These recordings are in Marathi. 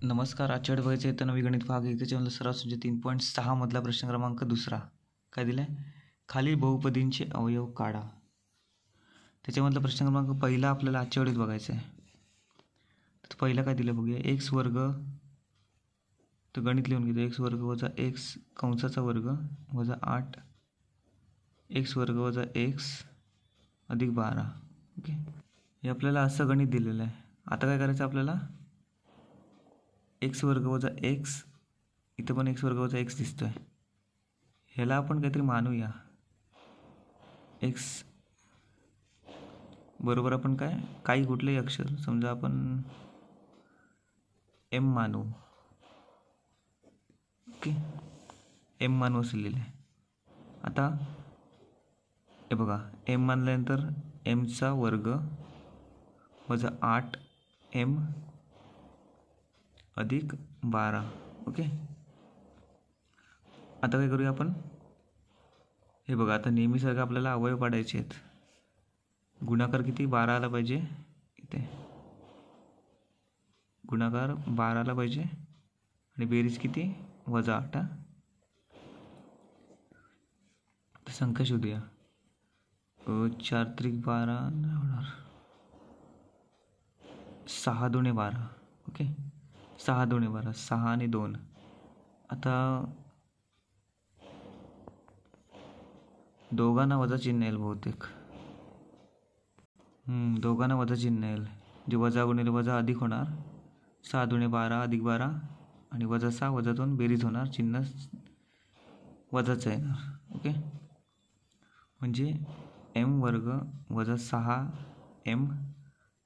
नमस्कार. आजच्या व्हायचं येतं नवी गणित भाग 1 त्याच्यामधला सराव म्हणजे 3.6 मधला प्रश्न क्रमांक दुसरा काय दिलाय, खालील बहुपदींचे अवयव काढा. त्याच्यामधला प्रश्न क्रमांक पहिला आपल्याला आजच्या वेळेत बघायचा आहे. तर पहिला काय दिलं बघूया, एक्स वर्ग, तर गणित लिहून घेतो. एक्स वर्ग वजा एक्स कंसाचा वर्ग वजा 8 एक्स वर्ग वजा एक्स अधिक 12. ओके, हे आपल्याला असं गणित दिलेलं आहे. आता काय करायचं आपल्याला, एक्स वर्ग वजा एक्स, इथं पण एक्स वर्ग वजा एक्स दिसतोय, ह्याला आपण काहीतरी मानूया. एक्स बरोबर आपण काय काही कुठलेही अक्षर, समजा आपण एम मानू. ओके, एम मानू असं लिहिलं आहे. आता हे बघा, एम मानल्यानंतर एमचा वर्ग वजा 8 एम अधिक 12. ओके, आता काय करूया आपण, हे बघा आता नेहमीसारखं आपल्याला अवयव पाडायचे आहेत. गुणाकार किती 12 आला पाहिजे, इथे गुणाकार 12 आला पाहिजे आणि बेरीज किती वजा 8. तर संख्या शोधूया. 4 त्रिक 12 नाही होणार, 6 दुणे 12. ओके, 6 दुणे 12, 6 आणि 2. आता दोघांना वजा चिन्ह येईल बहुतेक. दोघांना वजा चिन्ह येईल, जे वजा गुणिले वजा अधिक होणार. 6 दुणे 12 अधिक 12 आणि वजा 6 वजा 2 बेरीज होणार, चिन्ह वजाचं येणार. ओके, म्हणजे एम वर्ग वजा 6 एम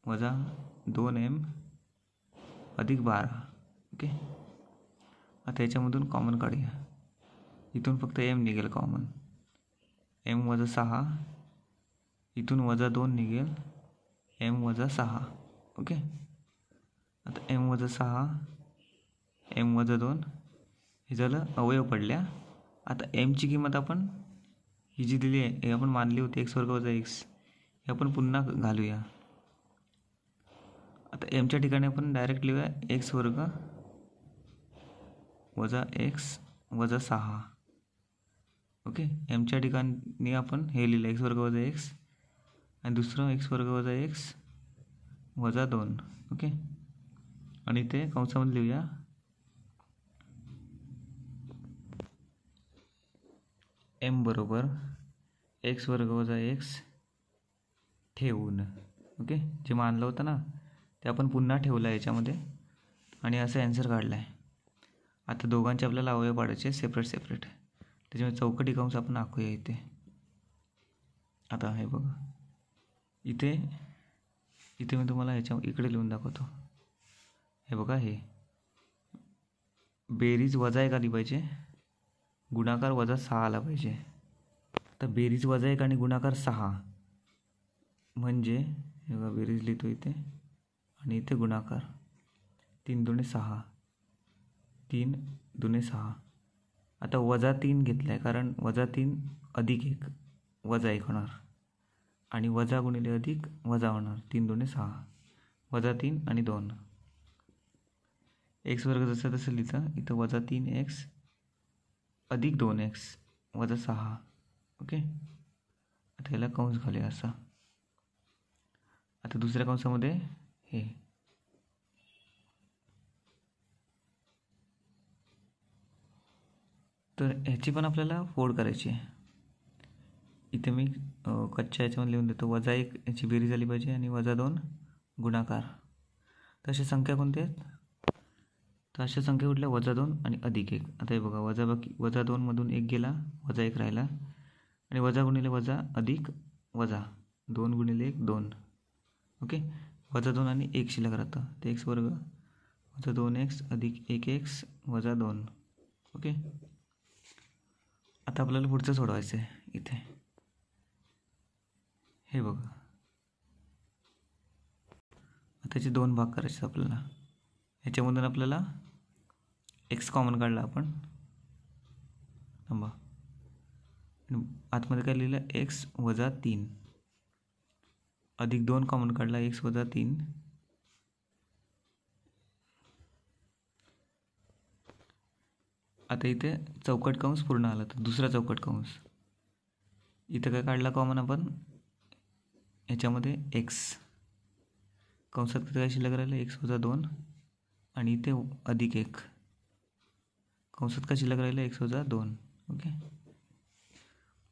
वजा 2 एम अधिक 12. ओके, आता याच्यामधून कॉमन काढूया. इथून फक्त एम निघेल कॉमन, एम वजा 6, इथून वजा 2 निघेल, एम वजा 6. ओके, आता एम वजा 6 एम वजा 2 हे झालं अवयव पडल्या. आता एमची किंमत आपण ही जी दिली आहे हे आपण मानली होती, एक्स वर्ग वजा एक्स, हे आपण पुन्हा घालूया. आता एमच्या ठिकाणी आपण डायरेक्ट लिहूया एक्स वर्ग वजा एक्स वजा 6. ओके, एमच्या ठिकाणी आपण हे लिहिलं एक्स वर्ग वजा एक्स आणि दुसरं एक्स वर्ग वजा एक्स वजा 2. ओके, आणि ते कंसामध्ये लिहूया एम बरोबर एक्स वर्ग वजा एक्स ठेवून. ओके, जे मानलं होतं ना ते आपण पुन्हा ठेवलं याच्यामध्ये आणि असं ॲन्सर काढला आहे. आता दोघांचे आपल्याला अवयव पाडायचे सेपरेट. त्याच्यामुळे चौकटी कंस आपण आखूया इथे. आता हे बघा, इथे मी तुम्हाला इकडे लिहून दाखवतो. हे बघा, हे बेरीज वजा 1 आली पाहिजे, गुणाकार वजा 6 आला पाहिजे. तर बेरीज वजा 1 आणि गुणाकार 6 म्हणजे हे बघा, बेरीज लिहितो इथे आणि इथे गुणाकार. 3 दुणे 6, 3 दुणे 6. आता वजा 3 घेतला आहे कारण वजा 3 अधिक 1 वजा 1 होणार आणि वजा गुणिले अधिक वजा होणार. 3 दुणे 6 वजा 3 आणि 2. एक्स वर्ग जसं तसं लिहितं, इथं वजा 3 एक्स अधिक 2 एक्स वजा 6. ओके, आता याला कंस घालूया असा. आता दुसऱ्या कंसामध्ये हे तर ह्याची पण आपल्याला फोड करायची आहे. इथे मी कच्च्या ह्याच्यामध्ये लिहून देतो, वजा 1 याची बेरीज झाली पाहिजे आणि वजा 2 गुणाकार. तशा संख्या कोणत्या आहेत, तर अशा संख्या कुठल्या, वजा 2 आणि अधिक 1. आता हे बघा, वजा 2मधून 1 गेला, वजा 1 राहिला आणि वजा गुणिले वजा अधिक वजा 2 गुणिले 1 2. ओके, वजा 2 आणि 1 शिल्लक राहतं, ते एक्स वर्ग वजा 2 एक्स अधिक 1 एक्स वजा 2. ओके, आता आपल्याला पुढचं सोडवायचं आहे. इथे हे बघा, त्याचे 2 भाग करायचे आपल्याला. ह्याच्यामधून आपल्याला एक्स कॉमन काढला आपण, थांबा, आतमध्ये काय लिहिलं, एक्स वजा 3 अधिक 2 कॉमन काढला, एक्स वजा 3 आता इथे चौकट कंस पूर्ण आला, तर दुसरा चौकट कंस. इथं काय काढला कॉमन आपण, याच्यामध्ये एक्स कंसात किती काय शिल्लक राहिलं, एक्स वजा 2 आणि इथे अधिक 1 कंसात काय शिल्लक राहिलं, एक्स वजा 2. ओके.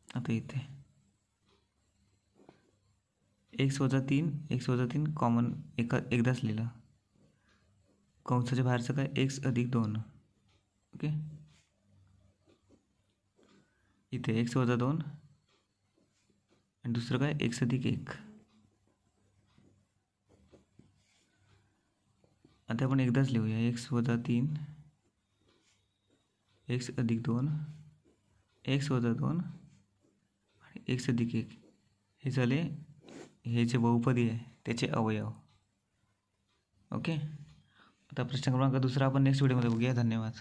आता इथे एक्स वजा 3 कॉमन एकदाच लिहिलं. कंसाच्या बाहेरचं काय, एक्स अधिक 2. ओके. इथे एक्स वजा 2 आणि दुसरं काय, एक्स अधिक 1. आता आपण एकदाच लिहूया, एक्स वजा 3 एक्स अधिक 2 एक्स वजा 2 आणि एक्स अधिक 1. हे झाले हे जे बहुपदी आहे त्याचे अवयव. ओके. आता प्रश्न क्रमांक 2 आपण नेक्स्ट व्हिडिओमध्ये बघूया. धन्यवाद.